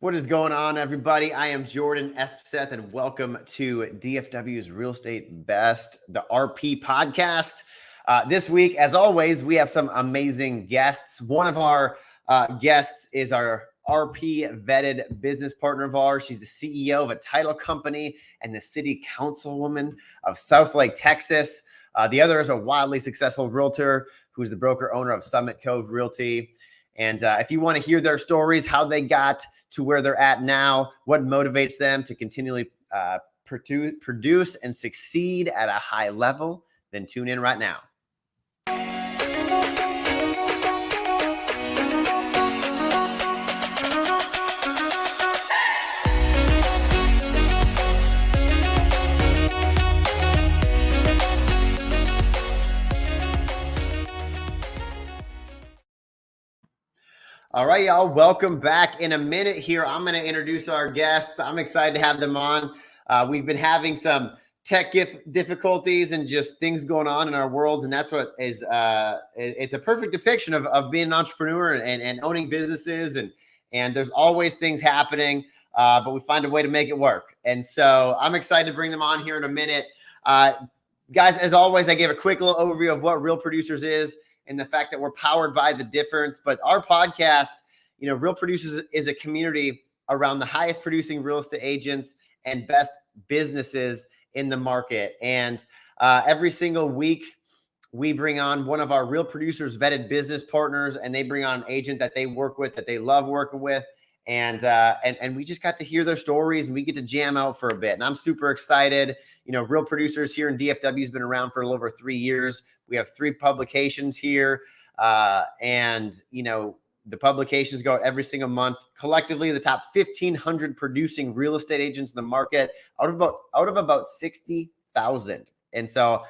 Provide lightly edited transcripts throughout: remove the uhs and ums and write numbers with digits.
What is going on, everybody? I am Jordan Espeseth, and welcome to DFW's Real Estate Best, the RP podcast. This week, as always, we have some amazing guests. One of our guests is our RP vetted business partner of ours. She's the CEO of a title company and the city councilwoman of Southlake, Texas. The other is a wildly successful realtor who's the broker owner of Summit Cove Realty. And if you want to hear their stories, how they got to where they're at now, what motivates them to continually produce and succeed at a high level, then tune in right now. All right, y'all, welcome back. In a minute here, I'm going to introduce our guests. I'm excited to have them on. We've been having some tech difficulties and just things going on in our worlds, and that's what is it's a perfect depiction of being an entrepreneur and owning businesses, and there's always things happening, but we find a way to make it work. And so I'm excited to bring them on here in a minute. Guys, as always, I gave a quick little overview of what Real Producers is and the fact that we're powered by the difference. But our podcast, Real Producers is a community around the highest producing real estate agents and best businesses in the market. And every single week, we bring on one of our Real Producers vetted business partners, and they bring on an agent that they work with, that they love working with. And we just got to hear their stories, and we get to jam out for a bit. And I'm super excited. Real Producers here in DFW has been around for a little over 3 years. We have 3 publications here. And the publications go out every single month. Collectively, the top 1,500 producing real estate agents in the market out of about 60,000. And so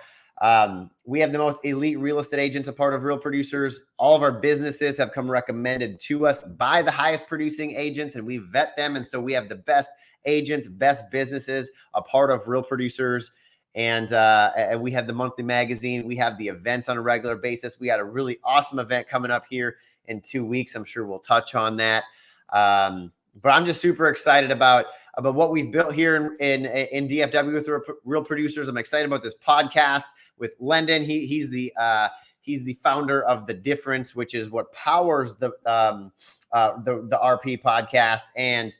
we have the most elite real estate agents a part of Real Producers. All of our businesses have come recommended to us by the highest producing agents, and we vet them. And so we have the best agents, best businesses a part of Real Producers. And we have the monthly magazine. We have the events on a regular basis. We got a really awesome event coming up here in 2 weeks. I'm sure we'll touch on that. But I'm just super excited about what we've built here in DFW with Real Producers. I'm excited about this podcast with Lendon. He's the founder of The Difference, which is what powers the RP podcast. And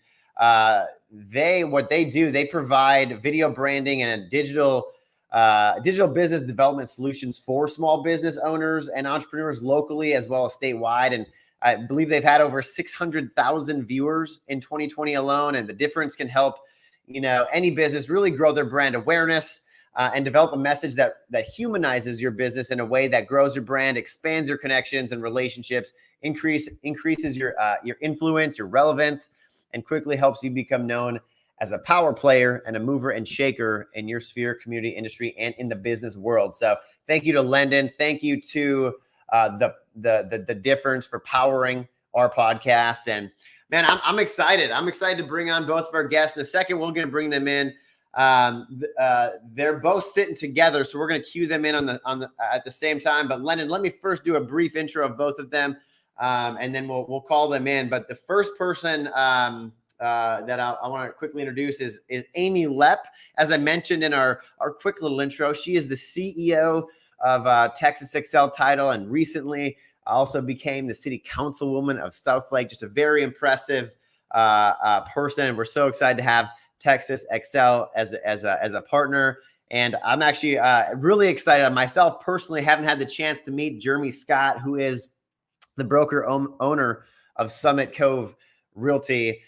they provide video branding and digital business development solutions for small business owners and entrepreneurs locally as well as statewide. And I believe they've had over 600,000 viewers in 2020 alone. And The Difference can help, any business really grow their brand awareness and develop a message that humanizes your business in a way that grows your brand, expands your connections and relationships, increases your influence, your relevance, and quickly helps you become known as a power player and a mover and shaker in your sphere, community, industry, and in the business world. So thank you to Lendon. Thank you to the Difference for powering our podcast. And man, I'm excited. I'm excited to bring on both of our guests. In a second, we're going to bring them in. They're both sitting together, so we're going to cue them in at the same time. But Lendon, let me first do a brief intro of both of them. And then we'll call them in. But the first person that I want to quickly introduce is Amy Lepp. As I mentioned in our quick little intro, she is the CEO of Texas Excel Title, and recently also became the city councilwoman of Southlake. Just a very impressive person, and we're so excited to have Texas Excel as a partner. And I'm actually really excited. I myself personally haven't had the chance to meet Jeremy Scott, who is the broker owner of Summit Cove Realty,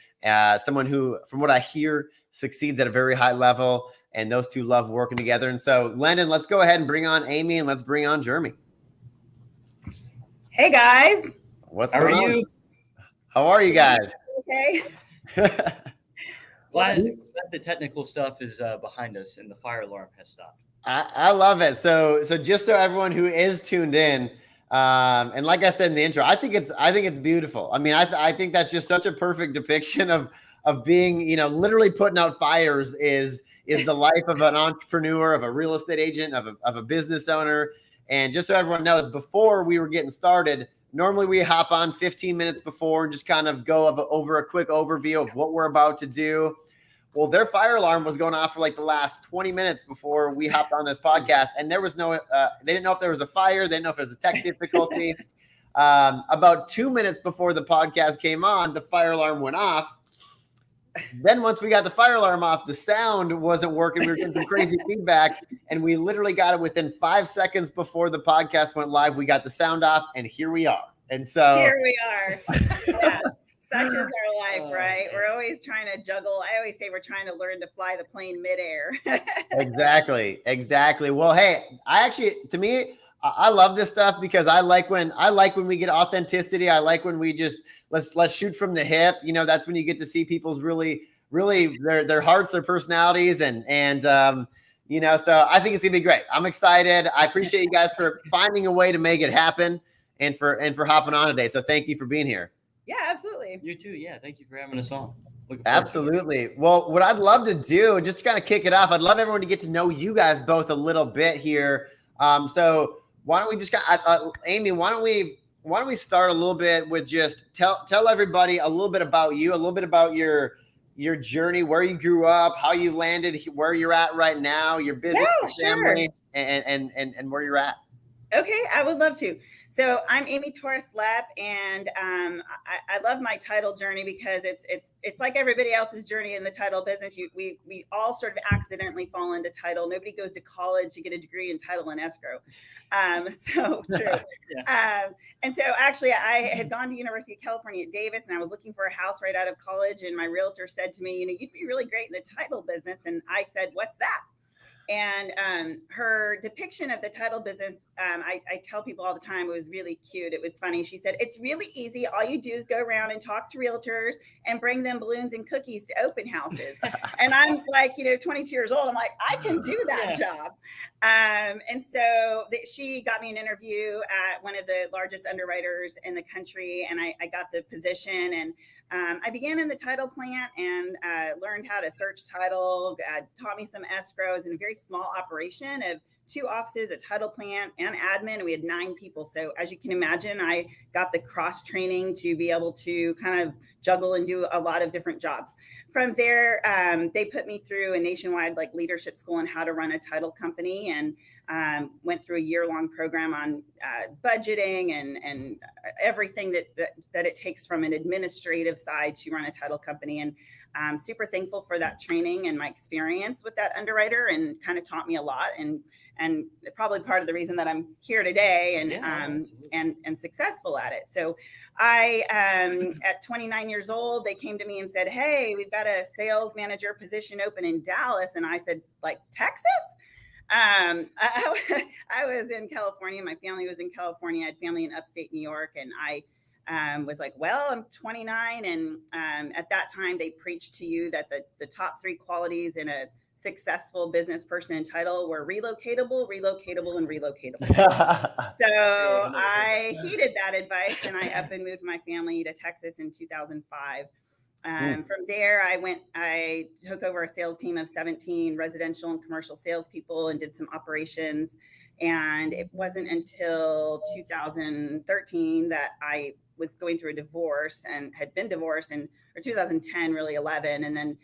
someone who, from what I hear, succeeds at a very high level, and those two love working together. And so, Lendon, let's go ahead and bring on Amy, and let's bring on Jeremy. Hey, guys. How are you? How are you guys? Okay. Glad the technical stuff is behind us and the fire alarm has stopped. I love it. So just so everyone who is tuned in, and like I said in the intro, I think it's beautiful. I mean, I think that's just such a perfect depiction of being, literally putting out fires is the life of an entrepreneur, of a real estate agent, of a business owner. And just so everyone knows, before we were getting started, normally we hop on 15 minutes before and just kind of go over a quick overview of what we're about to do. Well, their fire alarm was going off for like the last 20 minutes before we hopped on this podcast, and there was no, they didn't know if there was a fire. They didn't know if it was a tech difficulty. About 2 minutes before the podcast came on, the fire alarm went off. Then once we got the fire alarm off, the sound wasn't working. We were getting some crazy feedback, and we literally got it within 5 seconds before the podcast went live. We got the sound off, and here we are. And so here we are. Yeah. Such is our life, right? We're always trying to juggle. I always say we're trying to learn to fly the plane midair. Exactly. Well, hey, to me, I love this stuff because I like when we get authenticity. I like when we just let's shoot from the hip. You know, that's when you get to see people's really their hearts, their personalities, and you know. So I think it's gonna be great. I'm excited. I appreciate you guys for finding a way to make it happen and for hopping on today. So thank you for being here. Yeah, absolutely. You too. Yeah. Thank you for having us on. Absolutely. Well, what I'd love to do, just to kind of kick it off, I'd love everyone to get to know you guys both a little bit here. So why don't we just Amy, why don't we start a little bit with just tell everybody a little bit about you, a little bit about your journey, where you grew up, how you landed, where you're at right now, your business, family, and where you're at. Okay, I would love to. So I'm Amy Torres Lepp, and I love my title journey because it's like everybody else's journey in the title business. We all sort of accidentally fall into title. Nobody goes to college to get a degree in title and escrow. So true. Yeah. And so actually, I had gone to University of California at Davis, and I was looking for a house right out of college. And my realtor said to me, you know, you'd be really great in the title business. And I said, what's that? And her depiction of the title business, I tell people all the time, it was really cute. It was funny. She said, it's really easy. All you do is go around and talk to realtors and bring them balloons and cookies to open houses. And I'm like, 22 years old. I'm like, I can do that job. And so she got me an interview at one of the largest underwriters in the country. And I got the position, and I began in the title plant and learned how to search title, taught me some escrows in a very small operation of 2 offices, a title plant, and admin. And we had 9 people. So as you can imagine, I got the cross training to be able to kind of juggle and do a lot of different jobs. From there, they put me through a nationwide leadership school on how to run a title company, and went through a year-long program on budgeting and everything that it takes from an administrative side to run a title company. And I'm super thankful for that training and my experience with that underwriter, and kind of taught me a lot, and probably part of the reason that I'm here today and successful at it. So I, at 29 years old, they came to me and said, hey, we've got a sales manager position open in Dallas. And I said, Texas? I was in California. My family was in California. I had family in upstate New York. And I was like, well, I'm 29. And at that time, they preached to you that the top 3 qualities in a successful business person in title were relocatable, and relocatable. So I heeded that advice, and I up and moved my family to Texas in 2005. From there, I took over a sales team of 17 residential and commercial salespeople and did some operations. And it wasn't until 2013 that I was going through a divorce, and had been divorced or 2010, really 11. And then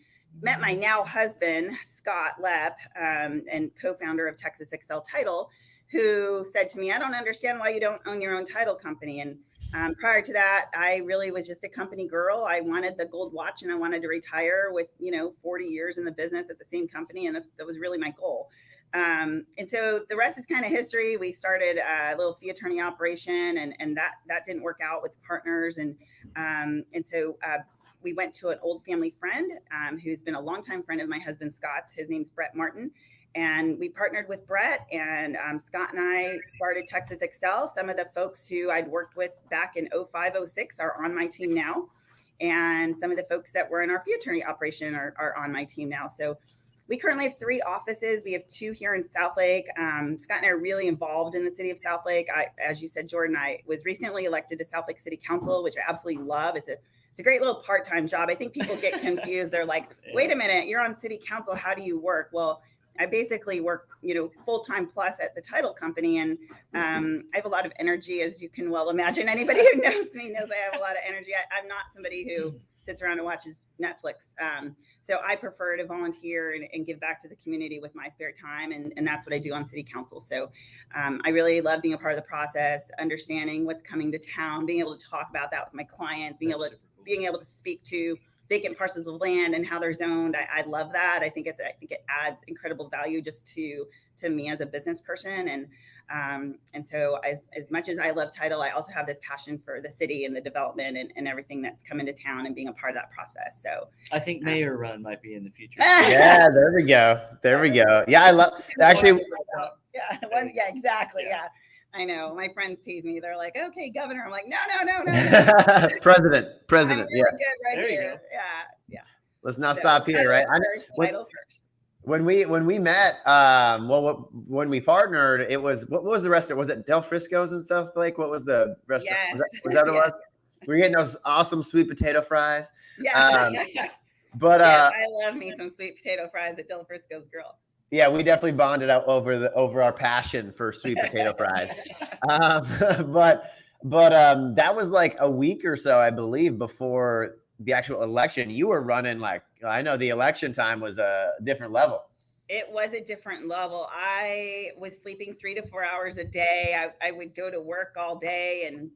met my now husband, Scott Lepp, and co-founder of Texas Excel Title, who said to me, I don't understand why you don't own your own title company. And prior to that, I really was just a company girl. I wanted the gold watch, and I wanted to retire with, 40 years in the business at the same company. And that was really my goal. And so the rest is kind of history. We started a little fee attorney operation, and that didn't work out with partners. And so we went to an old family friend who's been a longtime friend of my husband Scott's. His name's Brett Martin. And we partnered with Brett, and Scott and I started Texas Excel. Some of the folks who I'd worked with back in 05, 06 are on my team now. And some of the folks that were in our fee attorney operation are on my team now. So we currently have 3 offices. We have 2 here in Southlake. Scott and I are really involved in the city of Southlake. As you said, Jordan, I was recently elected to Southlake City Council, which I absolutely love. It's a great little part-time job. I think people get confused. They're like, wait a minute, you're on city council. How do you work? Well, I basically work, full-time plus at the title company. And I have a lot of energy, as you can well imagine. Anybody who knows me knows I have a lot of energy. I'm not somebody who sits around and watches Netflix. So I prefer to volunteer and give back to the community with my spare time. And that's what I do on city council. So I really love being a part of the process, understanding what's coming to town, being able to talk about that with my clients, being able to speak to vacant parcels of land and how they're zoned. I love that. I think it adds incredible value just to me as a business person. And so as much as I love title, I also have this passion for the city and the development and everything that's come into town and being a part of that process. So I think mayor run might be in the future. Yeah, there we go. Yeah, I love actually. Yeah, exactly. Yeah. I know my friends tease me. They're like, "Okay, governor." I'm like, "No." President. I'm really Yeah. good right There you here. go. Yeah. Let's not stop here, right? Title first. When we met, when we partnered, it was what was the rest of it? Was it Del Frisco's and stuff? Like, what was the rest? Yes. Was that what it was? We're getting those awesome sweet potato fries. Yeah. But I love me some sweet potato fries at Del Frisco's Grill. yeah, we definitely bonded out over our passion for sweet potato fries. But that was like a week or so, I believe, before the actual election. You were running like, I know the election time was a different level. It was a different level. I was sleeping 3 to 4 hours a day. I would go to work all day and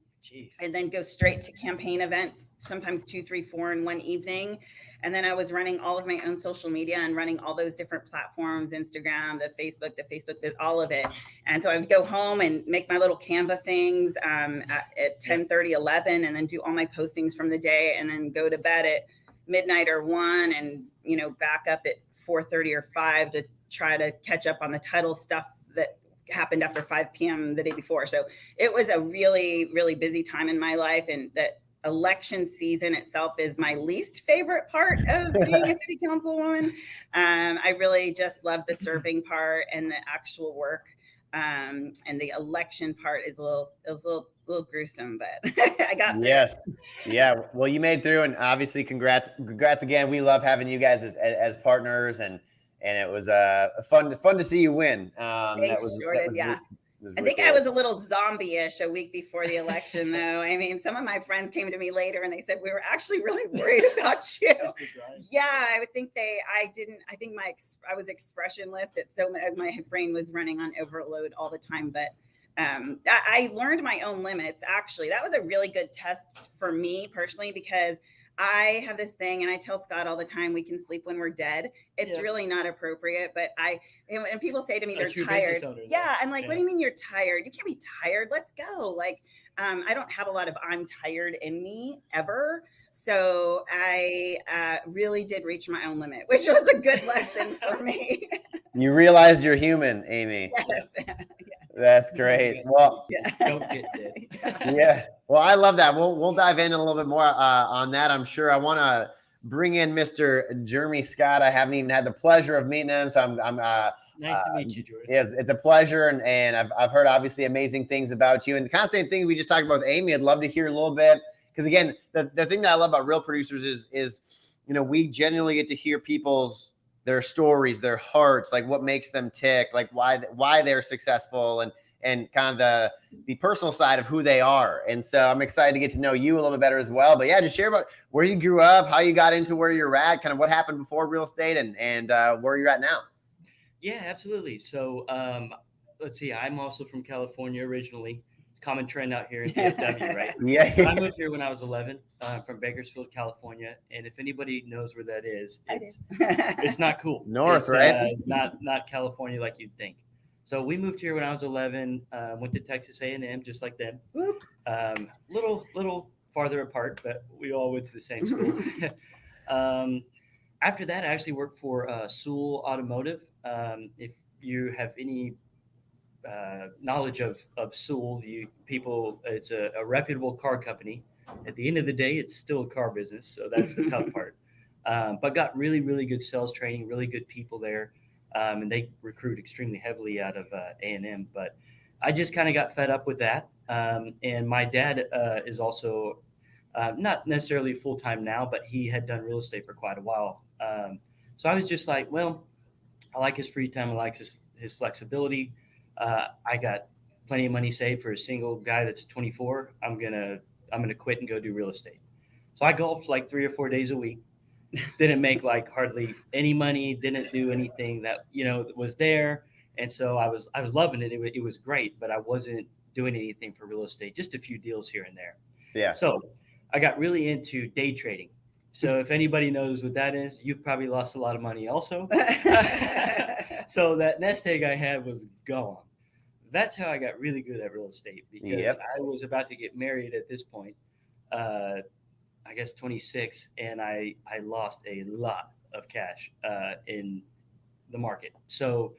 then go straight to campaign events, sometimes 2, 3, 4 in one evening. And then I was running all of my own social media and running all those different platforms, Instagram, the Facebook, all of it. And so I would go home and make my little Canva things at 10:30, 11, and then do all my postings from the day, and then go to bed at midnight or 1, and, back up at 4:30 or 5 to try to catch up on the title stuff that happened after 5 p.m. the day before. So it was a really, really busy time in my life, and that election season itself is my least favorite part of being a city councilwoman. I really just love the serving part and the actual work. And the election part is a little gruesome, but I got through. Yes. Yeah. Well, you made through, and obviously congrats again. We love having you guys as partners, and it was fun to see you win. I think I was a little zombie-ish a week before the election, though. I mean, some of my friends came to me later and they said, we were actually really worried about you. Yeah, I think I was expressionless as my brain was running on overload all the time. But I learned my own limits. Actually, that was a really good test for me personally, because I have this thing, and I tell Scott all the time, we can sleep when we're dead. It's really not appropriate, but and people say to me, they're tired. I'm like, what do you mean you're tired? You can't be tired. Let's go. Like, I don't have a lot of I'm tired in me ever. So I really did reach my own limit, which was a good lesson for me. You realized you're human, Amy. Yes. That's great. Well, don't get dead. Yeah. Well, I love that. We'll dive in a little bit more on that, I'm sure. I want to bring in Mr. Jeremy Scott. I haven't even had the pleasure of meeting him, so I'm nice to meet you, George. Yes, it's a pleasure, and I've heard obviously amazing things about you, and the kind of same thing we just talked about with Amy. I'd love to hear a little bit, because again, the thing that I love about Real Producers is we genuinely get to hear their stories, their hearts, like what makes them tick, like why they're successful, and kind of the personal side of who they are. And so I'm excited to get to know you a little bit better as well. But yeah, just share about where you grew up, how you got into where you're at, kind of what happened before real estate, and where you're at now. Yeah, absolutely. So let's see, I'm also from California originally. Common trend out here in DFW, right? Yeah. I moved here when I was 11 from Bakersfield, California. And if anybody knows where that is, it's not cool. North, right? Not California like you'd think. So we moved here when I was 11, went to Texas A&M, just like them. Little farther apart, but we all went to the same school. After that, I actually worked for Sewell Automotive. If you have any knowledge of Sewell, it's a reputable car company. At the end of the day, it's still a car business, so that's the tough part. But got really, really good sales training, really good people there, and they recruit extremely heavily out of A&M. But I just kind of got fed up with that. And my dad is also not necessarily full-time now, but he had done real estate for quite a while. So I was just like, well, I like his free time. I like his flexibility. I got plenty of money saved for a single guy that's 24. I'm gonna quit and go do real estate. So I golfed like 3 or 4 days a week. Didn't make like hardly any money. Didn't do anything that was there. And so I was loving it. It was great, but I wasn't doing anything for real estate. Just a few deals here and there. Yeah. So I got really into day trading. So if anybody knows what that is, you've probably lost a lot of money also. So that nest egg I had was gone. That's how I got really good at real estate, because I was about to get married at this point, I guess 26, and I lost a lot of cash in the market. So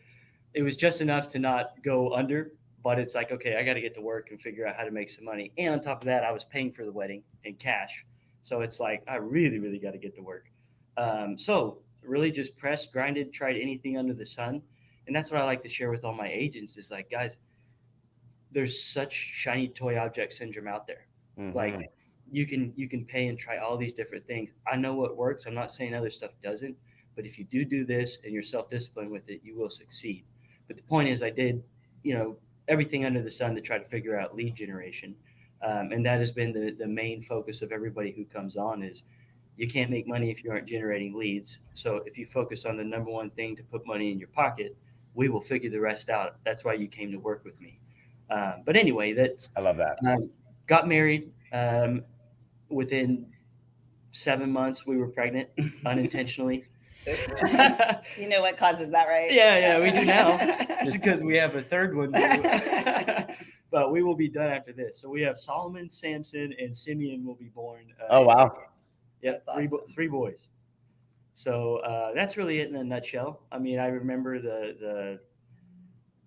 it was just enough to not go under, but it's like, okay, I got to get to work and figure out how to make some money. And on top of that, I was paying for the wedding in cash. So it's like, I really, really got to get to work. So really just pressed, grinded, tried anything under the sun. And that's what I like to share with all my agents is like, guys, there's such shiny toy object syndrome out there. Mm-hmm. Like you can pay and try all these different things. I know what works. I'm not saying other stuff doesn't, but if you do this and you're self-disciplined with it, you will succeed. But the point is I did, everything under the sun to try to figure out lead generation. And that has been the main focus of everybody who comes on is you can't make money if you aren't generating leads. So if you focus on the number one thing to put money in your pocket, we will figure the rest out. That's why you came to work with me. But anyway, I love that. Got married. Within 7 months, we were pregnant unintentionally. You know what causes that, right? Yeah, we do now. It's because we have a third one. But we will be done after this. So we have Solomon, Samson, and Simeon will be born. Oh, wow. Yeah, three boys. So that's really it in a nutshell. I mean, I remember the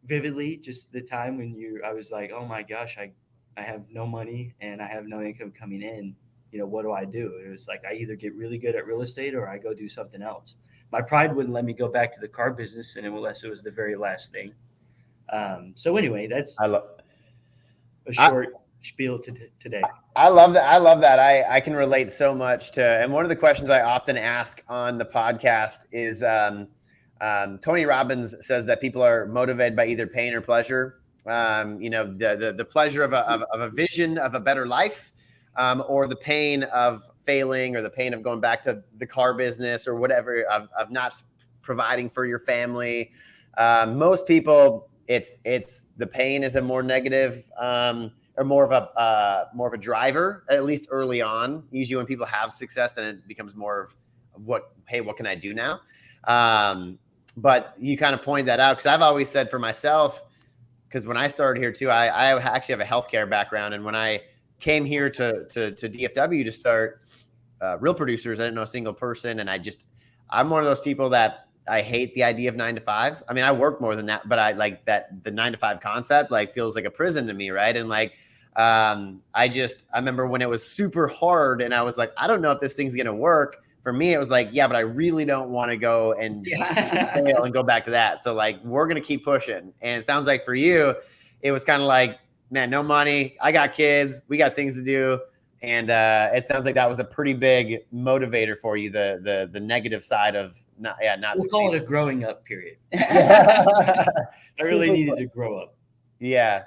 vividly just the time when I was like, oh my gosh, I have no money and I have no income coming in. What do I do? It was like I either get really good at real estate or I go do something else. My pride wouldn't let me go back to the car business, and unless it was the very last thing. So anyway, that's a short spiel today. I love that. I love that. I can relate so much to, and one of the questions I often ask on the podcast is, Tony Robbins says that people are motivated by either pain or pleasure. The pleasure of a vision of a better life, or the pain of failing, or the pain of going back to the car business or whatever, of not providing for your family. Most people, it's the pain is a more negative, or more of a driver, at least early on. Usually when people have success, then it becomes more of what can I do now? But you kind of point that out, because I've always said for myself, because when I started here too, I actually have a healthcare background. And when I came here to DFW to start Real Producers, I didn't know a single person. And I'm one of those people that I hate the idea of 9 to 5s. I mean, I work more than that, but I like that the 9 to 5 concept feels like a prison to me. Right. And I remember when it was super hard and I was like, I don't know if this thing's going to work. For me, it was like, yeah, but I really don't want to go and fail and go back to that. So we're going to keep pushing. And it sounds like for you, it was kind of like, man, no money. I got kids. We got things to do. And it sounds like that was a pretty big motivator for you, the negative side of not we'll call it a growing up period. I really needed to grow up. Yeah.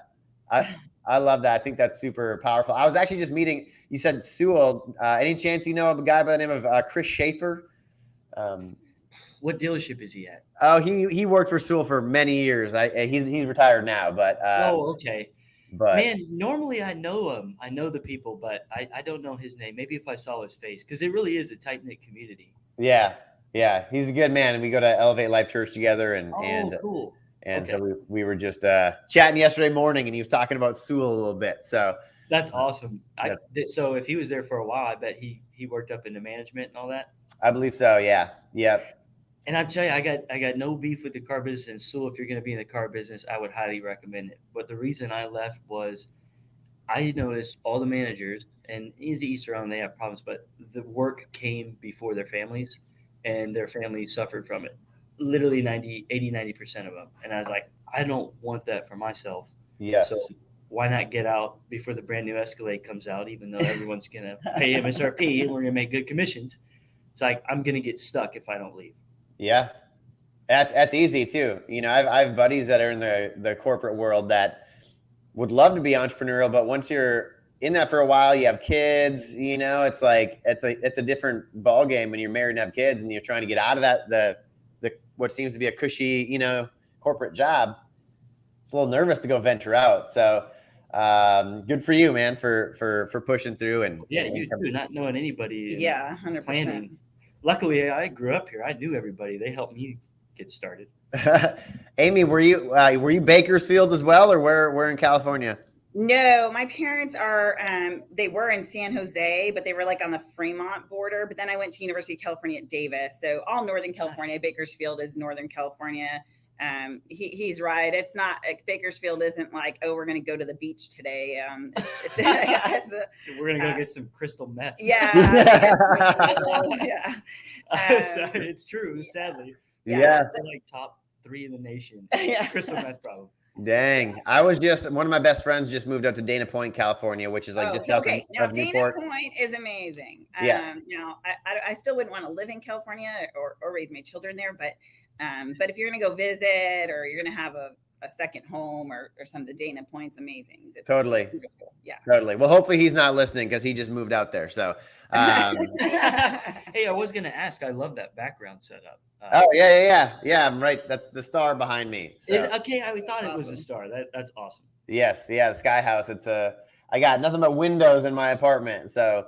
I love that. I think that's super powerful. I was actually just meeting, you said Sewell. Any chance you know of a guy by the name of Chris Schaefer? What dealership is he at? Oh, he worked for Sewell for many years. He's retired now, but okay. But man, normally I know him. I know the people, but I don't know his name. Maybe if I saw his face, because it really is a tight-knit community. Yeah, he's a good man, and we go to Elevate Life Church together, and cool. And okay. So we were just chatting yesterday morning, and he was talking about Sewell a little bit. So that's awesome. So if he was there for a while, I bet he worked up into management and all that. I believe so. Yeah. Yep. And I'll tell you, I got no beef with the car business. And Sewell, if you're going to be in the car business, I would highly recommend it. But the reason I left was I noticed all the managers, and to each their own, they have problems, but the work came before their families, and their families suffered from it. Literally 90% of them. And I was like, I don't want that for myself. Yes. So why not get out before the brand new Escalade comes out, even though everyone's going to pay MSRP and we're going to make good commissions? It's like, I'm going to get stuck if I don't leave. Yeah. That's easy too. You know, I have buddies that are in the corporate world that would love to be entrepreneurial, but once you're in that for a while, you have kids, you know, it's like it's a different ball game when you're married and have kids and you're trying to get out of that the what seems to be a cushy, you know, corporate job. It's a little nervous to go venture out. So good for you, man, for pushing through and You too, not knowing anybody. And Yeah, 100%. planning. Luckily, I grew up here. I knew everybody. They helped me get started. Amy, were you Bakersfield as well, or where in California? No, my parents are, they were in San Jose, but they were like on the Fremont border. But then I went to University of California at Davis. So all Northern California. Bakersfield is Northern California. He's right. It's not like Bakersfield isn't like, oh, we're going to go to the beach today. So we're going to go get some crystal meth. Yeah. It's true, sadly. Yeah. They're like top 3 in the nation. Yeah. Crystal meth problem. Dang. I was one of my best friends just moved up to Dana Point, California, which is like just south Now of Dana Newport. Point is amazing. Yeah. Now I still wouldn't want to live in California or raise my children there, but if you're going to go visit or you're going to have a second home or something, Dana Point's amazing. It's Totally. beautiful. Yeah. Totally. Well, hopefully he's not listening because he just moved out there. So, Hey, I was going to ask, I love that background setup. yeah. I'm right. That's the star behind me. So. Okay, I thought it was a star. That's awesome. Yes, yeah, the Sky House. I got nothing but windows in my apartment, so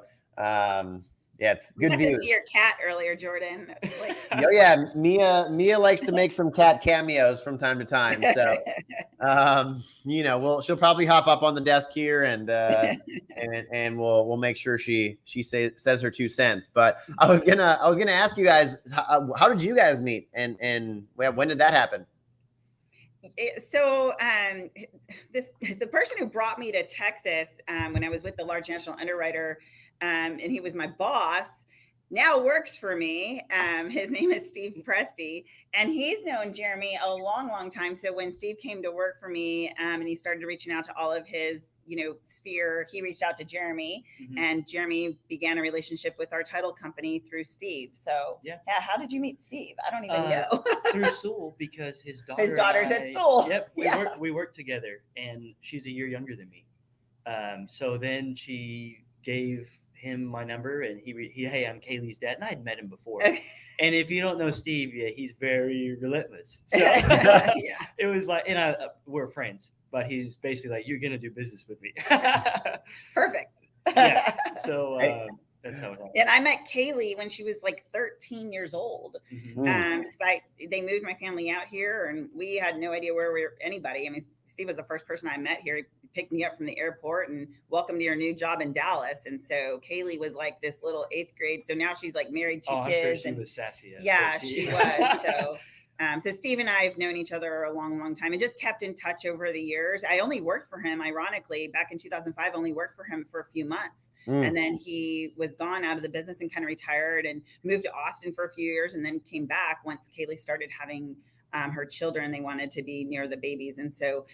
it's good views. See your cat earlier, Jordan. Like, Oh yeah, Mia likes to make some cat cameos from time to time. So, you know, she'll probably hop up on the desk here and we'll make sure she says her 2 cents. But I was gonna ask you guys, how did you guys meet and when did that happen? So the person who brought me to Texas when I was with the large national underwriter, and he was my boss, now works for me. His name is Steve Presti, and he's known Jeremy a long, long time. So when Steve came to work for me and he started reaching out to all of his, sphere, he reached out to Jeremy, and Jeremy began a relationship with our title company through Steve. So yeah, how did you meet Steve? I don't even know. Through Sewell, because his daughter's at Sewell. Yep, we worked together, and she's a year younger than me. So then she gave him my number, and he hey, I'm Kaylee's dad, and I had met him before. And if you don't know Steve, he's very relentless. So it was like, and we're friends, but he's basically like, you're gonna do business with me. Perfect. Yeah. So that's how it happened. And I met Kaylee when she was like 13 years old. They moved my family out here, and we had no idea where we were anybody. I mean, Steve was the first person I met here. He picked me up from the airport and welcomed to your new job in Dallas. And so Kaylee was like this little 8th grade. So now she's like married, 2 kids. I'm sure she was sassy. Yeah, she was. So Steve and I have known each other a long, long time and just kept in touch over the years. I only worked for him, ironically, back in 2005, only worked for him for a few months. And then he was gone out of the business and kind of retired and moved to Austin for a few years, and then came back once Kaylee started having her children. They wanted to be near the babies. And so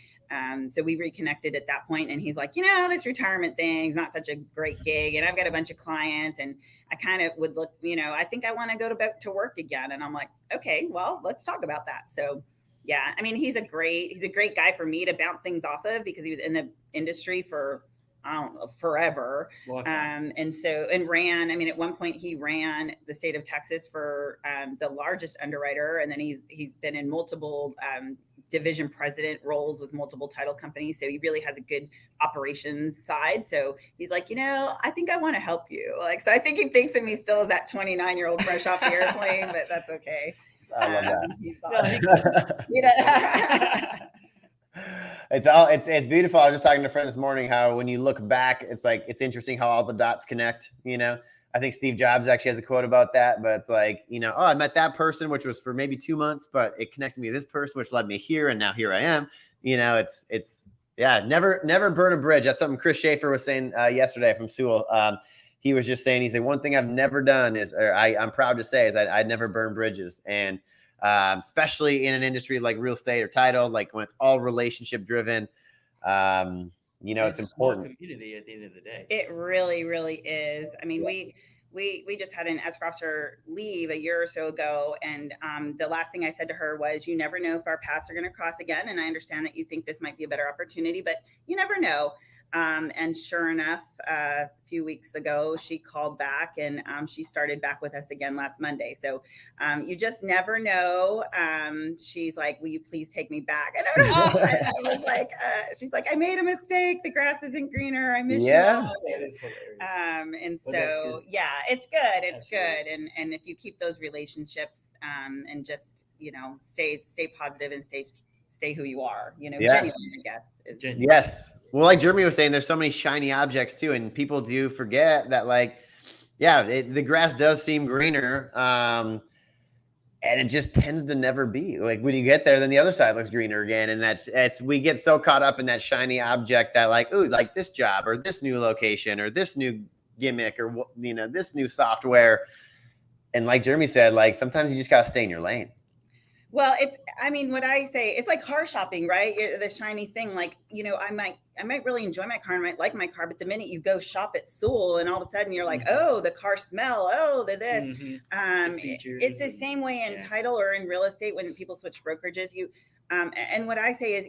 we reconnected at that point, and he's like, this retirement thing is not such a great gig. And I've got a bunch of clients, and I kind of would look, I think I want to go to work again. And I'm like, okay, well, let's talk about that. So yeah, I mean, he's a great guy for me to bounce things off of, because he was in the industry for, I don't know, forever. And ran, I mean, at one point he ran the state of Texas for the largest underwriter. And then he's been in multiple division president roles with multiple title companies. So he really has a good operations side. So he's like, I think I want to help you. Like, so I think he thinks of me still as that 29-year-old fresh off the airplane, but that's okay. I love that. It's beautiful. I was just talking to a friend this morning how when you look back, it's interesting how all the dots connect. I think Steve Jobs actually has a quote about that, but it's like, I met that person, which was for maybe 2 months, but it connected me to this person, which led me here, and now here I am. Never burn a bridge. That's something Chris Schaefer was saying yesterday from Sewell. He was just saying, he said, one thing I've never done is, or I'm proud to say, is I'd never burn bridges. And especially in an industry like real estate or title, like when it's all relationship driven, it's important. Community at the end of the day. It really, really is. I mean, we just had an escrow officer leave a year or so ago. And the last thing I said to her was, you never know if our paths are going to cross again. And I understand that you think this might be a better opportunity, but you never know. And sure enough, a few weeks ago, she called back and she started back with us again last Monday. So you just never know. She's like, will you please take me back? And I was like, she's like, I made a mistake. The grass isn't greener. I miss you all. That is hilarious. And Well, that's so, good. yeah, it's good. It's Absolutely. good. And if you keep those relationships and just, stay positive and stay who you are, genuine, I guess. Yes. Well, like Jeremy was saying, there's so many shiny objects too, and people do forget that, like, the grass does seem greener, and it just tends to never be. Like when you get there, then the other side looks greener again, and we get so caught up in that shiny object that, like, ooh, like this job or this new location or this new gimmick or this new software, and like Jeremy said, like sometimes you just gotta stay in your lane. Well, what I say, it's like car shopping, right? The shiny thing, like, I might really enjoy my car and might like my car, but the minute you go shop at Sewell and all of a sudden you're like, oh, the car smell, oh, this. It's the same way in title or in real estate when people switch brokerages. And what I say is,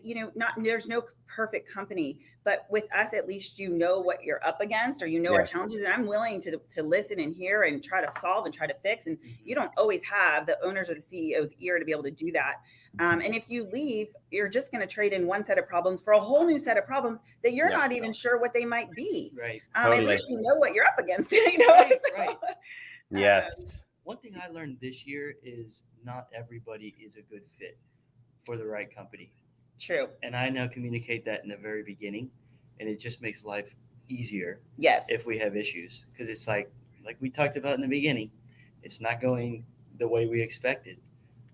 there's no perfect company, but with us, at least you know what you're up against, or our challenges. And I'm willing to listen and hear and try to solve and try to fix. And you don't always have the owners or the CEO's ear to be able to do that. And if you leave, you're just going to trade in one set of problems for a whole new set of problems that you're not even sure what they might be. Right. At least you know what you're up against. Right. Yes. One thing I learned this year is not everybody is a good fit for the right company. True. And I now communicate that in the very beginning, and it just makes life easier. Yes. If we have issues, because it's like we talked about in the beginning, it's not going the way we expected.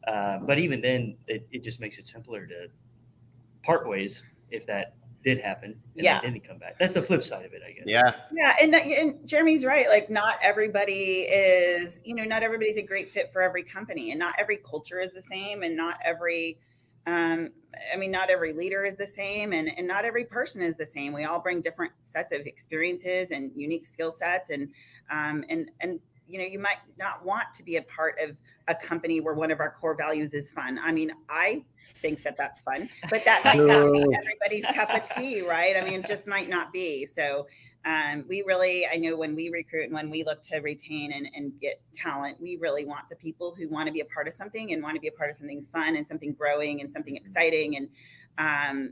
But even then, it just makes it simpler to part ways if that did happen and they didn't come back. That's the flip side of it, I guess. Yeah. And Jeremy's right. Like not everybody is, not everybody's a great fit for every company, and not every culture is the same, and not every, not every leader is the same, and not every person is the same. We all bring different sets of experiences and unique skill sets, and you might not want to be a part of a company where one of our core values is fun. I think that that's fun, but that might not be everybody's cup of tea, right? It just might not be. So I know when we recruit and when we look to retain and get talent, we really want the people who want to be a part of something and want to be a part of something fun and something growing and something exciting. And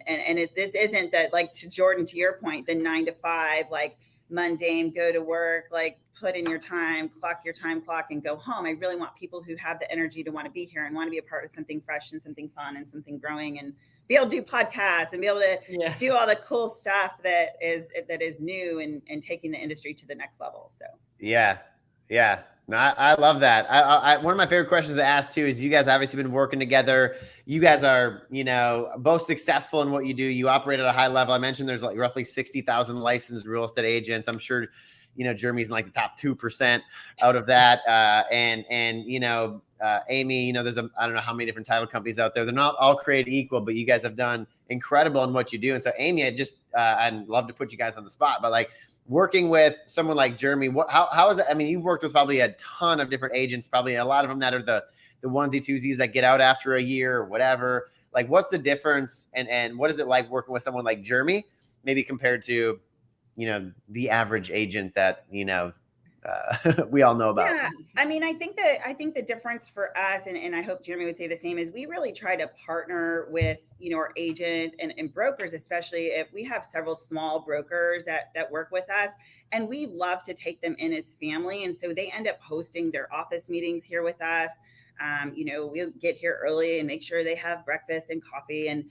this isn't that, like, to Jordan, to your point, the 9 to 5, like mundane, go to work, like put in your time, clock your time clock and go home. I really want people who have the energy to want to be here and want to be a part of something fresh and something fun and something growing, and be able to do podcasts and be able to do all the cool stuff that is new and taking the industry to the next level. So no, I love that. I one of my favorite questions to ask too is, you guys obviously been working together. You guys are, both successful in what you do. You operate at a high level. I mentioned there's like roughly 60,000 licensed real estate agents. I'm sure, Jeremy's in like the top 2% out of that. And Amy, there's I don't know how many different title companies out there. They're not all created equal, but you guys have done incredible in what you do. And so Amy, I'd love to put you guys on the spot, but like working with someone like Jeremy, how is it? You've worked with probably a ton of different agents, probably a lot of them that are the onesie twosies that get out after a year or whatever. Like, what's the difference? And what is it like working with someone like Jeremy, maybe compared to, the average agent that, we all know about? Yeah. I think the difference for us, and I hope Jeremy would say the same, is we really try to partner with, our agents and brokers, especially if we have several small brokers that work with us, and we love to take them in as family. And so they end up hosting their office meetings here with us. We'll get here early and make sure they have breakfast and coffee, and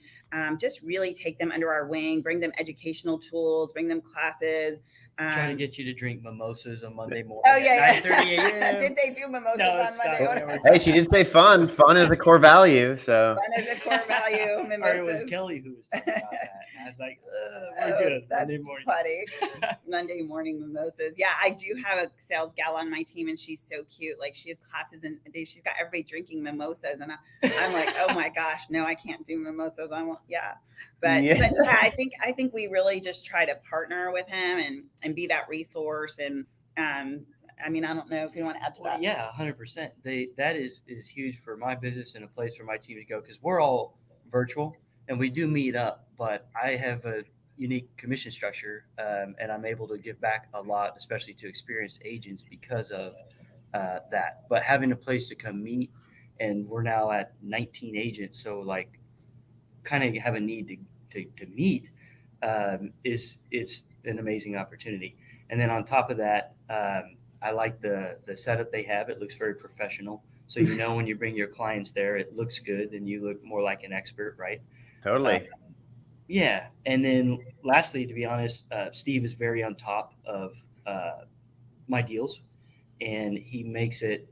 just really take them under our wing, bring them educational tools, bring them classes. Try to get you to drink mimosas on Monday morning. Oh yeah, 9:30 a.m. Did they do mimosas on Monday? Hey, she did say fun. Fun is a core value. So fun is a core value. Mimosas. Or it was Kelly who was talking about that. And I was like, we're good. That's Monday morning. Funny. Monday morning mimosas. Yeah, I do have a sales gal on my team, and she's so cute. Like, she has classes and she's got everybody drinking mimosas, and I'm like, oh my gosh, no, I can't do mimosas. But I think we really just try to partner with him and be that resource. And I mean, I don't know if you want to add to that. Yeah, 100%. That is huge for my business and a place for my team to go, because we're all virtual and we do meet up, but I have a unique commission structure, and I'm able to give back a lot, especially to experienced agents because of that. But having a place to come meet, and we're now at 19 agents, so like kind of have a need to meet, it's an amazing opportunity. And then on top of that, I like the setup they have. It looks very professional. So when you bring your clients there, it looks good and you look more like an expert, right? Totally. Yeah. And then lastly, to be honest, Steve is very on top of my deals, and he makes it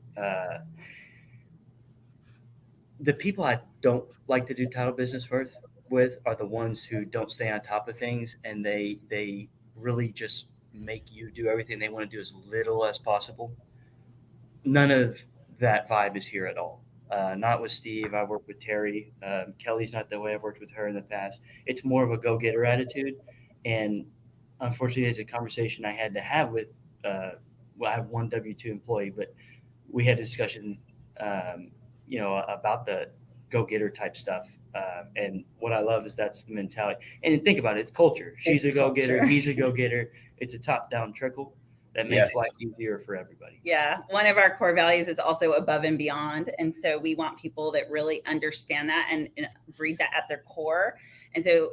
the people I don't like to do title business with are the ones who don't stay on top of things, and they really just make you do everything they want to do as little as possible. None of that vibe is here at all. Not with Steve. I work with Terry. Kelly's not the way I've worked with her in the past. It's more of a go-getter attitude. And unfortunately, it's a conversation I had to have with, I have one W-2 employee, but we had a discussion, about the go-getter type stuff. And what I love is that's the mentality. And think about it, it's culture. She's a go-getter. He's a go-getter. It's a top-down trickle that makes life easier for everybody. Yeah. One of our core values is also above and beyond. And so we want people that really understand that and breathe that at their core. And so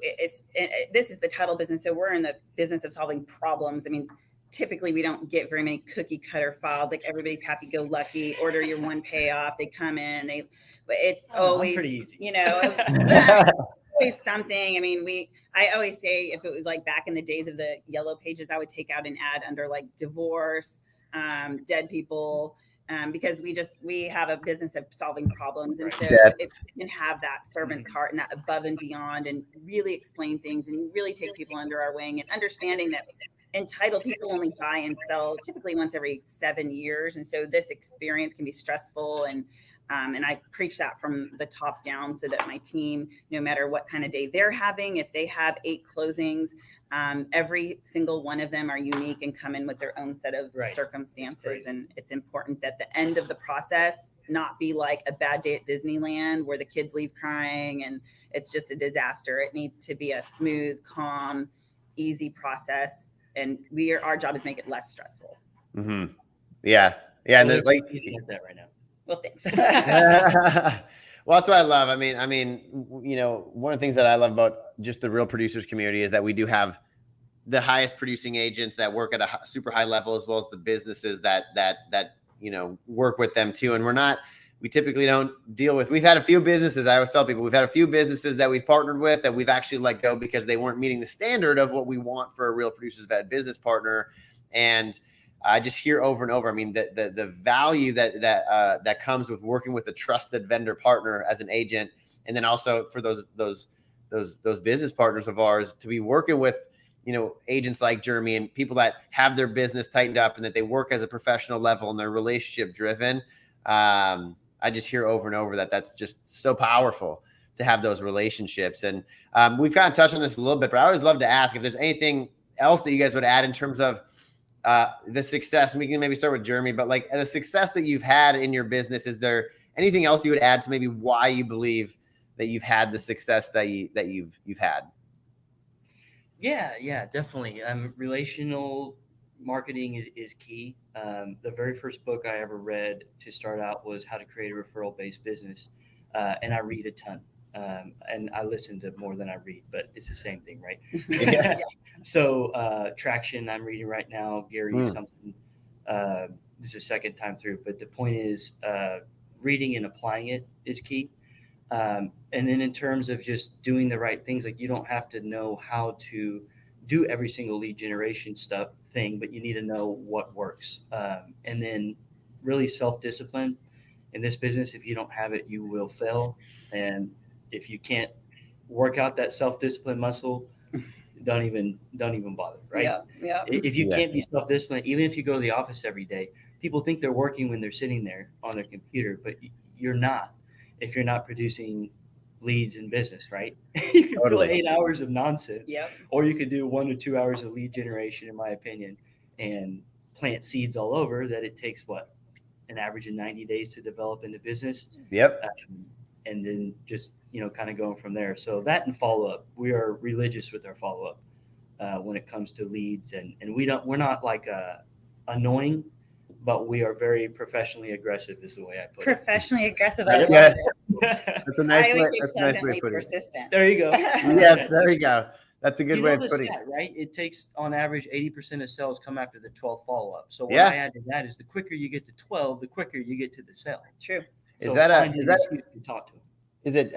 this is the title business. So we're in the business of solving problems. I mean, typically we don't get very many cookie cutter files. Like everybody's happy go lucky, order your one payoff. They come in, but it's always, pretty easy. Always something. I mean, I always say if it was like back in the days of the yellow pages, I would take out an ad under like divorce, dead people, because we have a business of solving problems. And so it can have that servant's heart and that above and beyond, and really explain things and really take people under our wing, and understanding that entitled people only buy and sell typically once every 7 years. And so this experience can be stressful, and I preach that from the top down, so that my team, no matter what kind of day they're having, if they have 8 closings, every single one of them are unique and come in with their own set of circumstances. And it's important that the end of the process not be like a bad day at Disneyland where the kids leave crying and it's just a disaster. It needs to be a smooth, calm, easy process. And our job is make it less stressful. Mm-hmm. Yeah. Yeah. And there's like that right now. Well, thanks. Well, that's what I love. I mean, one of the things that I love about just the Real Producers community is that we do have the highest producing agents that work at a super high level, as well as the businesses that work with them too. And we typically don't deal with, we've had a few businesses. I always tell people we've had a few businesses that we've partnered with that we've actually let go because they weren't meeting the standard of what we want for a Real Producers Vet business partner. And I just hear over and over, I mean, the value that comes with working with a trusted vendor partner as an agent. And then also for those business partners of ours to be working with, agents like Jeremy and people that have their business tightened up and that they work as a professional level and they're relationship driven. I just hear over and over that's just so powerful to have those relationships. And we've kind of touched on this a little bit, but I always love to ask if there's anything else that you guys would add in terms of the success. We can maybe start with Jeremy, but like the success that you've had in your business, is there anything else you would add to maybe why you believe that you've had the success that you've had? Yeah, definitely. Relational marketing is key. The very first book I ever read to start out was How to Create a Referral-Based Business. And I read a ton. And I listen to more than I read, but it's the same thing, right? Yeah. So Traction, I'm reading right now. Gary's something. This is the second time through, but the point is reading and applying it is key. And then in terms of just doing the right things, like you don't have to know how to do every single lead generation thing, but you need to know what works. And then really self-discipline in this business. If you don't have it, you will fail. And if you can't work out that self-discipline muscle, don't even bother, right? Yeah. If you can't be self-disciplined, even if you go to the office every day, people think they're working when they're sitting there on their computer, but you're not. If you're not producing leads in business, right? You can fill 8 hours of nonsense, or you could do 1 to 2 hours of lead generation, in my opinion, and plant seeds all over that it takes an average of 90 days to develop into business. Yep. And then just, kind of going from there. So that and follow-up, we are religious with our follow-up when it comes to leads. And we're not like annoying, but we are very professionally aggressive is the way I put it. Professionally aggressive. That's I love good. it. That's a nice I way. always say That's a nice way pleasantly to put it. persistent. There you go. Yeah, there you go. That's a good way of the putting it. stat, right? It takes on average 80% of sales come after the 12th follow-up. So what Yeah. I add to that is the quicker you get to 12, the quicker you get to the sale. True. Is So that find is an that excuse to talk to them. is it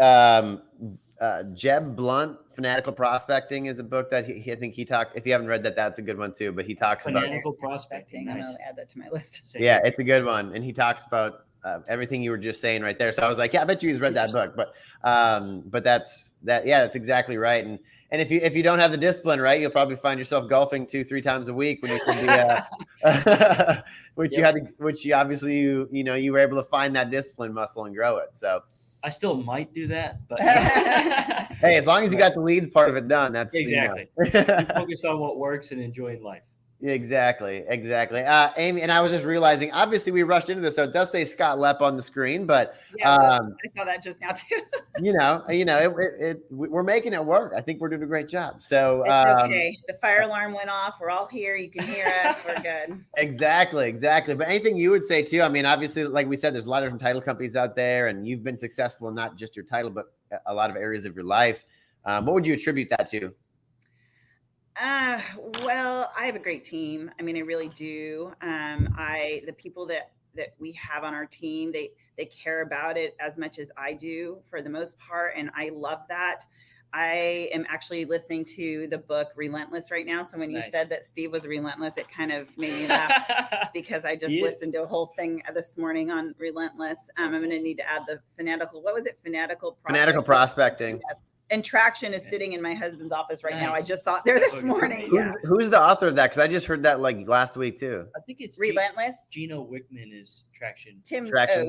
Jeb Blunt, Fanatical Prospecting is a book that I think he talked. If you haven't read that, that's a good one too. But he talks about Fanatical prospecting. I'm Nice. going to add that to my list. Same yeah, here. it's a good one, and he talks about everything you were just saying right there. So I was like, yeah, I bet you he's read that book. But that's exactly right. And if you don't have the discipline, right, you'll probably find yourself golfing 2-3 times a week when you could be, which you obviously you were able to find that discipline muscle and grow it. So I still might do that, but hey, as long as you got the leads part of it done, that's exactly. Focus on what works and enjoying life. Exactly. Amy, and I was just realizing, obviously we rushed into this, so it does say Scott Lepp on the screen, but Yeah, I saw that just now too. we're making it work. I think we're doing a great job. So it's okay. The fire alarm went off. We're all here. You can hear us. We're good. Exactly. But anything you would say too? I mean, obviously, like we said, there's a lot of different title companies out there, and you've been successful in not just your title, but a lot of areas of your life. What would you attribute that to? Well, I have a great team. I mean, I really do. The people that we have on our team, they care about it as much as I do for the most part. And I love that. I am actually listening to the book Relentless right now. So when you said that Steve was relentless, it kind of made me laugh because I just listened to a whole thing this morning on Relentless. I'm going to need to add the fanatical. What was it? Fanatical prospecting. Yes. And Traction is sitting in my husband's office right now. I just saw it there this morning. Who's the author of that? Because I just heard that like last week too. I think it's Relentless. Gino Wickman is Traction. Traction.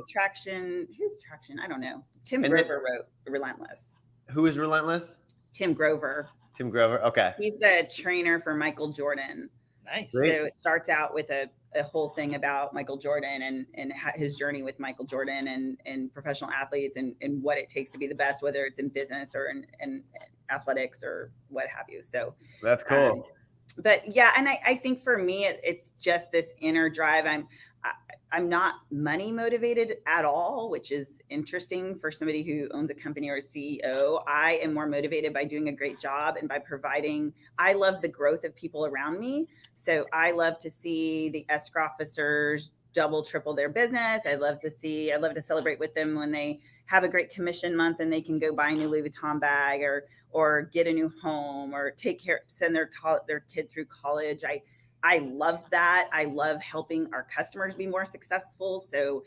Who's Traction? I don't know. Tim Grover wrote Relentless. Who is Relentless? Tim Grover. Okay. He's the trainer for Michael Jordan. Nice. So it starts out with a whole thing about Michael Jordan and his journey with Michael Jordan and professional athletes and what it takes to be the best, whether it's in business or in athletics or what have you. So that's cool. But yeah, and I think for me, it's just this inner drive. I'm not money motivated at all, which is interesting for somebody who owns a company or a CEO. I am more motivated by doing a great job and by providing. I love the growth of people around me. So I love to see the escrow officers double, triple their business. I love to celebrate with them when they have a great commission month and they can go buy a new Louis Vuitton bag or get a new home or send their kid through college. I love that. I love helping our customers be more successful. So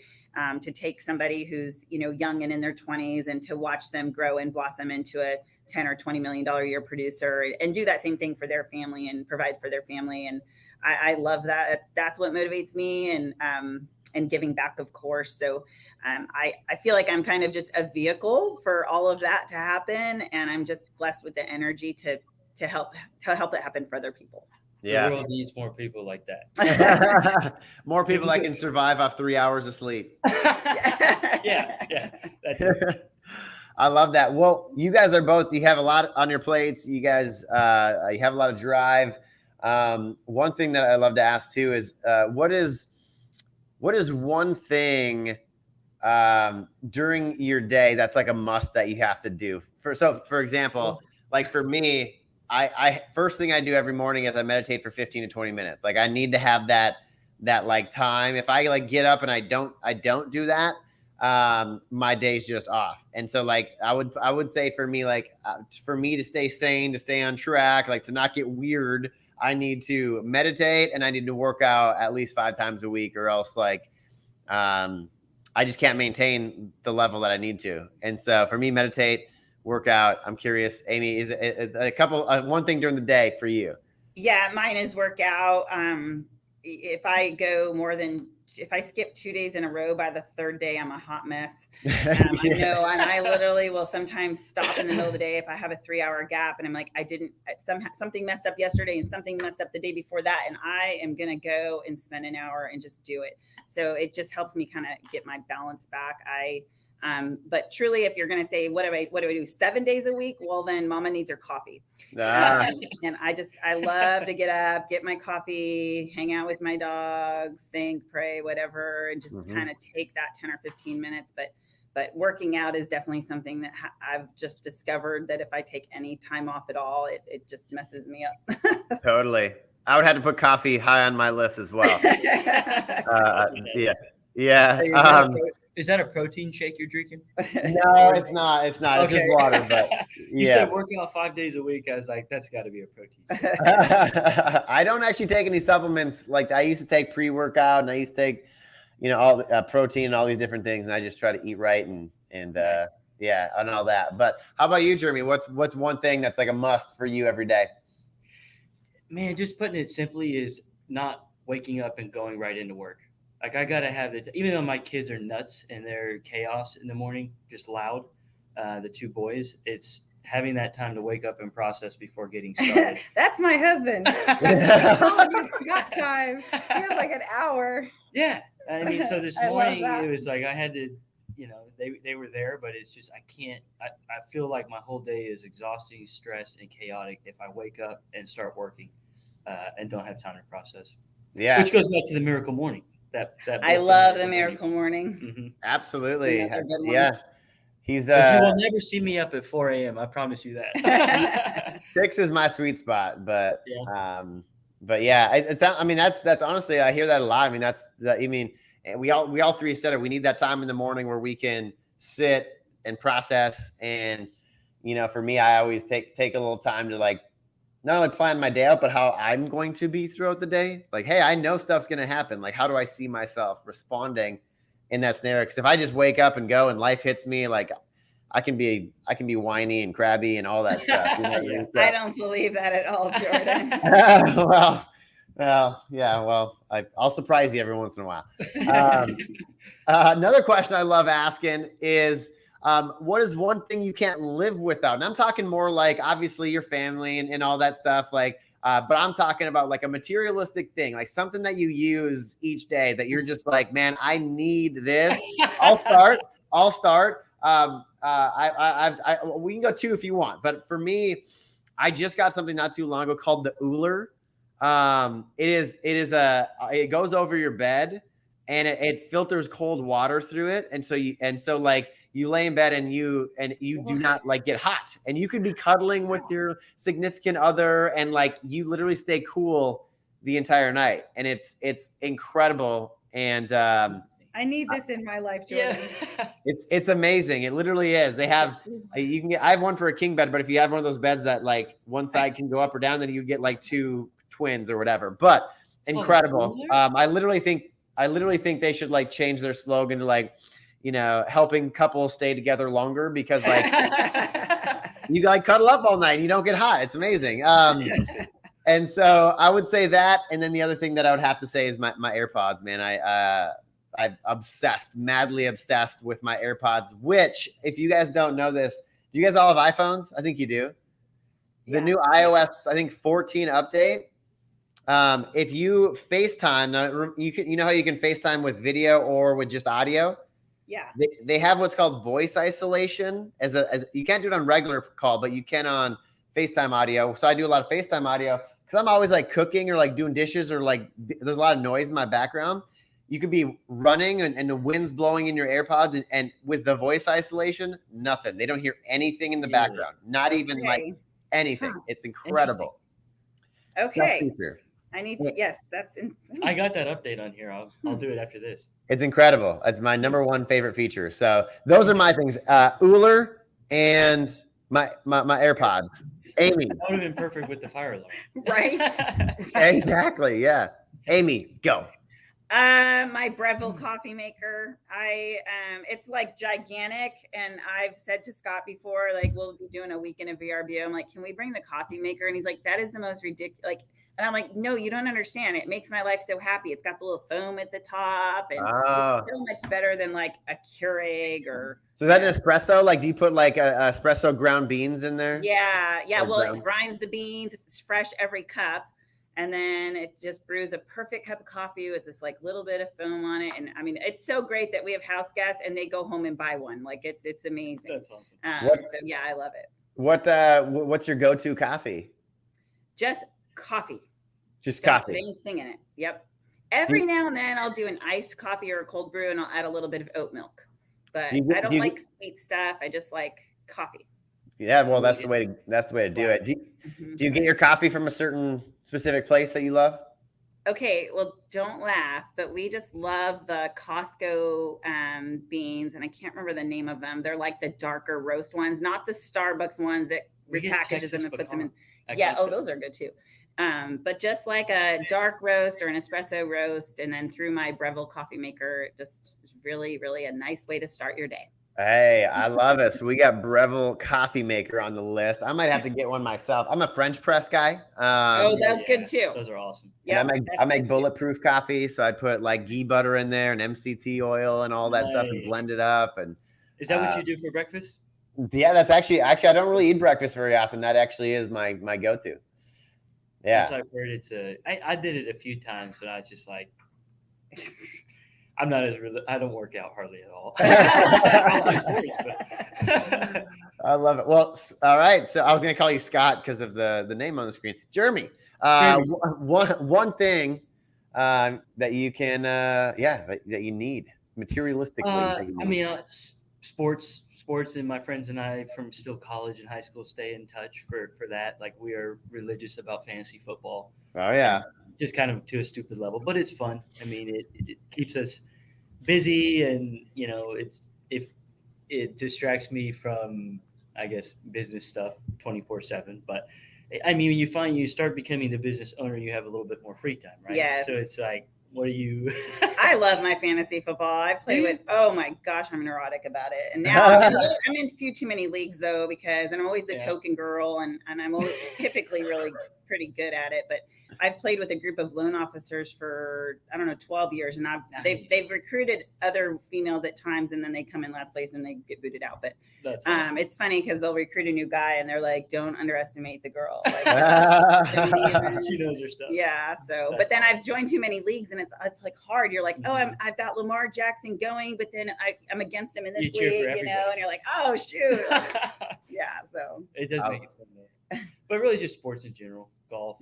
to take somebody who's, young and in their 20s and to watch them grow and blossom into a $10 or $20 million a year producer and do that same thing for their family and provide for their family. And I love that. That's what motivates me and giving back, of course. So I feel like I'm kind of just a vehicle for all of that to happen. And I'm just blessed with the energy to help it happen for other people. Yeah. The world needs more people like that. More people that can survive off 3 hours of sleep. Yeah. I love that. Well, you guys you have a lot on your plates. You guys, you have a lot of drive. One thing that I love to ask too is, what is one thing during your day that's like a must that you have to do? For example, like for me, I first thing I do every morning is I meditate for 15 to 20 minutes. Like I need to have that like time. If I like get up and I don't do that, my day's just off. And so like I would say for me, like for me to stay sane, to stay on track, like to not get weird, I need to meditate and I need to work out at least 5 times a week, or else like I just can't maintain the level that I need to. And so for me, meditate, workout. I'm curious, Amy, is it one thing during the day for you? Yeah, mine is workout. If I go more than if I skip 2 days in a row, by the third day, I'm a hot mess. Yeah. I know, and I literally will sometimes stop in the middle of the day if I have a 3-hour gap, and I'm like, something messed up yesterday and something messed up the day before that, and I am gonna go and spend an hour and just do it. So it just helps me kind of get my balance back. But truly, if you're gonna say, what do I do 7 days a week? Well, then Mama needs her coffee. And I love to get up, get my coffee, hang out with my dogs, think, pray, whatever, and just kind of take that 10 or 15 minutes. But working out is definitely something that I've just discovered that if I take any time off at all, it just messes me up. Totally. I would have to put coffee high on my list as well. Yeah. Is that a protein shake you're drinking? No, it's not. It's not. It's just water. But you said working out 5 days a week. I was like, that's got to be a protein shake. I don't actually take any supplements. Like I used to take pre-workout, and I used to take, all protein and all these different things, and I just try to eat right and all that. But how about you, Jeremy? What's one thing that's like a must for you every day? Man, just putting it simply is not waking up and going right into work. Like I got to have it, even though my kids are nuts and they're chaos in the morning, just loud, the two boys, it's having that time to wake up and process before getting started. That's my husband. He's got time. He has like an hour. Yeah. I mean, so this morning it was like I had to, they were there, but it's just I feel like my whole day is exhausting, stressed, and chaotic if I wake up and start working and don't have time to process. Yeah. Which goes back to the miracle morning. I love the miracle morning. Mm-hmm. Absolutely. Yeah. You will never see me up at 4 a.m. I promise you that. 6 is my sweet spot, but yeah, that's honestly, I hear that a lot. I mean, we all three said it. We need that time in the morning where we can sit and process. And, for me, I always take a little time to like, not only plan my day out, but how I'm going to be throughout the day. Like, hey, I know stuff's going to happen. Like, how do I see myself responding in that scenario? Because if I just wake up and go and life hits me, like I can be whiny and crabby and all that stuff. I don't believe that at all, Jordan. I'll surprise you every once in a while. Another question I love asking is, what is one thing you can't live without? And I'm talking more like obviously your family and all that stuff. Like, but I'm talking about like a materialistic thing, like something that you use each day that you're just like, man, I need this. I'll start. We can go 2 if you want, but for me, I just got something not too long ago called the Uller. It goes over your bed and it filters cold water through it. And so like you lay in bed and you do not like get hot, and you could be cuddling with your significant other and like you literally stay cool the entire night. And it's incredible. And, I need this in my life, Jordan. Yeah. It's amazing. It literally is. They have, I have one for a king bed, but if you have one of those beds that like one side can go up or down, then you get like 2 twins or whatever. But incredible. I literally think they should like change their slogan to like, helping couples stay together longer, because like you like cuddle up all night and you don't get hot. It's amazing. And so I would say that. And then the other thing that I would have to say is my AirPods, man. I'm madly obsessed with my AirPods, which if you guys don't know this, do you guys all have iPhones? I think you do. The new iOS, I think 14 update. If you FaceTime, you know how you can FaceTime with video or with just audio? Yeah. They have what's called voice isolation as you can't do it on regular call, but you can on FaceTime audio. So I do a lot of FaceTime audio because I'm always like cooking or like doing dishes or like there's a lot of noise in my background. You could be running and the wind's blowing in your AirPods and with the voice isolation, nothing. They don't hear anything in the background, not even like anything. It's incredible. Okay. I need to, yes, I got that update on here. I'll do it after this. It's incredible. It's my number 1 favorite feature. So those are my things. Uller and my AirPods. Amy. That would have been perfect with the fire alarm. Right? Exactly. Yeah. Amy, go. My Breville coffee maker. It's like gigantic, and I've said to Scott before, like we'll be doing a weekend of VRBO. I'm like, can we bring the coffee maker? And he's like, that is the most ridiculous. Like And I'm like, no, you don't understand. It makes my life so happy. It's got the little foam at the top, and Oh. it's so much better than like a Keurig or. So is that an espresso? Like, do you put like a espresso ground beans in there? Yeah. Or Well, ground? it grinds the beans. It's fresh every cup. And then it just brews a perfect cup of coffee with this like little bit of foam on it. And I mean, it's so great that we have house guests and they go home and buy one. Like it's amazing. That's awesome. So yeah, I love it. What's your go-to coffee? Just coffee. Just Don't coffee. put anything in it. Yep. Every now and then I'll do an iced coffee or a cold brew and I'll add a little bit of oat milk. But I don't like sweet stuff. I just like coffee. Yeah, well, that's the way to do it. Do you get your coffee from a certain specific place that you love? Okay, well, don't laugh, but we just love the Costco beans, and I can't remember the name of them. They're like the darker roast ones, not the Starbucks ones that repackages them and puts them in. Yeah, those are good too. But just like a dark roast or an espresso roast, and then through my Breville coffee maker, just really, really a nice way to start your day. Hey, I love it. So we got Breville coffee maker on the list. I might have to get one myself. I'm a French press guy. That's good too. Those are awesome. Yeah, I make bulletproof coffee, so I put like ghee butter in there and MCT oil and all that stuff and blend it up. And is that what you do for breakfast? Yeah, that's actually I don't really eat breakfast very often. That actually is my go-to. Yeah, I've heard I did it a few times, but I was just like. I'm not I don't work out hardly at all. I love it. Well, all right. So I was going to call you Scott because of the name on the screen. Jeremy, one thing that you can, that you need materialistically. I mean, sports and my friends and I from still college and high school stay in touch for that. Like we are religious about fantasy football. Oh yeah. Just kind of to a stupid level, but it's fun. I mean, it keeps us busy, and it distracts me from, I guess, business stuff 24/7. But I mean, when you start becoming the business owner, you have a little bit more free time, right? Yes. So it's like, what do you? I love my fantasy football. I play with. Oh my gosh, I'm neurotic about it. And now I'm in a few too many leagues though, because I'm always the token girl, and I'm always typically really pretty good at it, but. I've played with a group of loan officers for 12 years, and they've recruited other females at times, and then they come in last place and they get booted out. But awesome. It's funny because they'll recruit a new guy and they're like, "Don't underestimate the girl." Like, she knows her stuff. Yeah. So, but then I've joined too many leagues, and it's like hard. You're like, I've got Lamar Jackson going, but then I'm against him in this league, and you're like, oh shoot. Yeah. So it does make it fun though. But really, just sports in general, golf.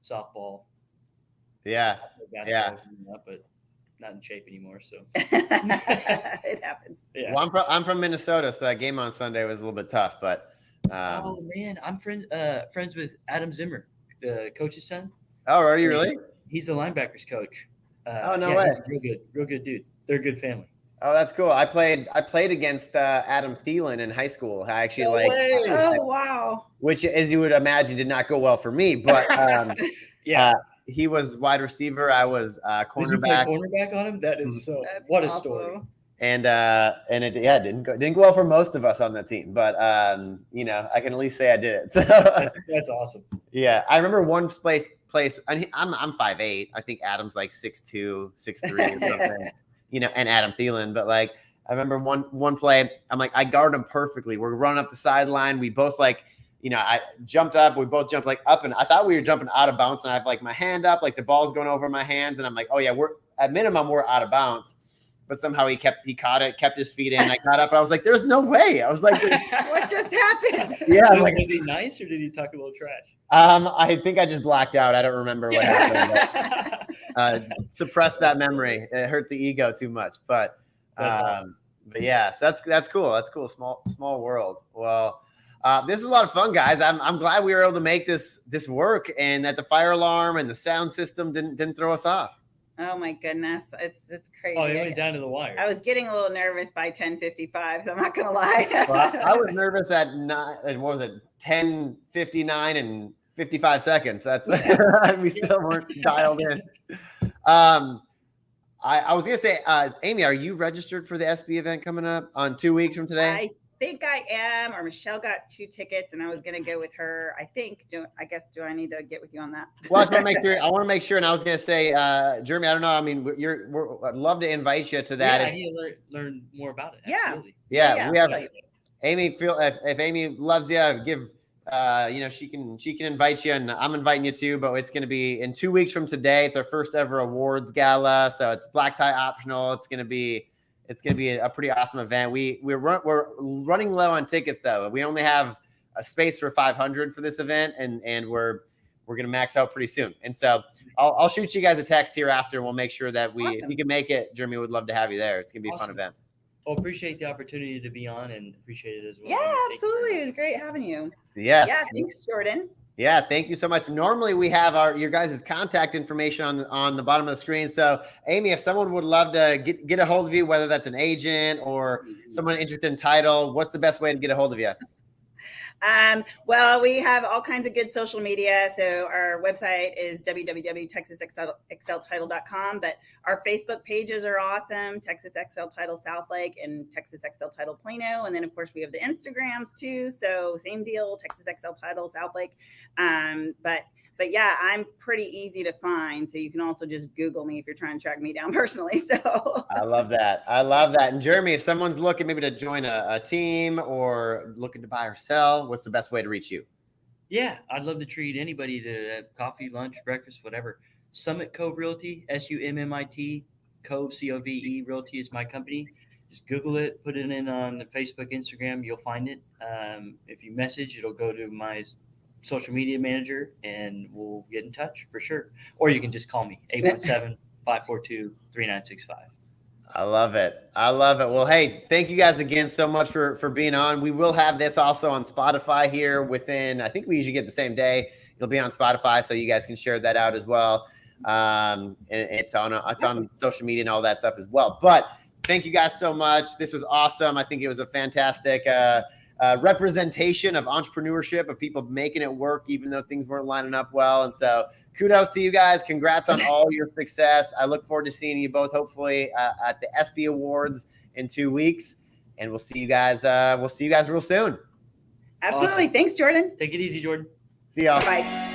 Softball. Yeah. But not in shape anymore. So it happens. Yeah. Well, I'm from Minnesota, so that game on Sunday was a little bit tough, but oh man, I'm friends with Adam Zimmer, the coach's son. Oh, are you really? He's the linebackers coach. No way. He's a real good dude. They're a good family. Oh, that's cool. I played against Adam Thielen in high school. I actually Oh wow. Which, as you would imagine, did not go well for me. But he was wide receiver. I was cornerback. Did you play cornerback on him? That is so. What a story. And it didn't go well for most of us on the team. But I can at least say I did it. So that's awesome. Yeah, I remember one place. I'm 5'8". I think Adam's like 6'2", 6'3", or something. And Adam Thielen, but like I remember one play, I'm like, I guard him perfectly. We're running up the sideline. We both I jumped up. We both jumped like up, and I thought we were jumping out of bounds. And I have like my hand up, like the ball's going over my hands, and I'm like, oh yeah, we're at minimum we're out of bounds. But somehow he caught it, kept his feet in. I caught up, and I was like, there's no way. I was like, what just happened? Yeah, was he nice or did he talk a little trash? I think I just blacked out. I don't remember what happened. Suppress that memory. It hurt the ego too much. But awesome. But yeah, so that's cool. That's cool. Small world. Well, this was a lot of fun, guys. I'm glad we were able to make this work, and that the fire alarm and the sound system didn't throw us off. Oh my goodness, it's crazy. Oh, you went down to the wire. I was getting a little nervous by 10:55, so I'm not gonna lie. Well, I was nervous at 10:59 and 55 seconds. That's we still weren't dialed in. I was gonna say, Amy, are you registered for the SB event coming up on 2 weeks from today? think I am, or Michelle got 2 tickets, and I was going to go with her. I think. Do I need to get with you on that? Well, I just want to make sure. I want to make sure, and I was going to say, Jeremy, I don't know. I mean, I'd love to invite you to that. Yeah, I need to learn more about it. Yeah. Absolutely. Yeah, we have Amy. If Amy loves you, give. She can invite you, and I'm inviting you too. But it's going to be in 2 weeks from today. It's our first ever awards gala, so it's black tie optional. It's going to be a pretty awesome event. We're running low on tickets though. We only have a space for 500 for this event, and we're going to max out pretty soon. And so I'll shoot you guys a text here after, and we'll make sure that if you can make it, Jeremy would love to have you there. It's going to be a fun event. Well, appreciate the opportunity to be on, and appreciate it as well. Yeah, absolutely. It was great having you. Yes. Yeah, thanks, Jordan. Yeah, thank you so much. Normally we have your guys' contact information on the bottom of the screen. So Amy, if someone would love to get a hold of you, whether that's an agent or someone interested in title, what's the best way to get a hold of you? Well, we have all kinds of good social media. So our website is www.texasxltitle.com, but our Facebook pages are awesome. Texas XL Title Southlake and Texas XL Title Plano. And then of course we have the Instagrams too. So same deal, Texas XL Title Southlake. But yeah, I'm pretty easy to find. So you can also just Google me if you're trying to track me down personally. So I love that. And Jeremy, if someone's looking maybe to join a team or looking to buy or sell, what's the best way to reach you? Yeah, I'd love to treat anybody to coffee, lunch, breakfast, whatever. Summit Cove Realty, SUMMIT, Cove, COVE Realty is my company. Just Google it, put it in on Facebook, Instagram, you'll find it. If you message, it'll go to my social media manager, and we'll get in touch for sure. Or you can just call me, 817-542-3965. I love it. Well, hey, thank you guys again so much for being on. We will have this also on Spotify here within, I think we usually get the same day. It'll be on Spotify, so you guys can share that out as well. And it's on social media and all that stuff as well. But thank you guys so much. This was awesome. I think it was a fantastic representation of entrepreneurship, of people making it work, even though things weren't lining up well. And so kudos to you guys. Congrats on all your success. I look forward to seeing you both, hopefully, at the ESPY Awards in 2 weeks. And we'll see you guys real soon. Absolutely. Awesome. Thanks, Jordan. Take it easy, Jordan. See y'all. Bye.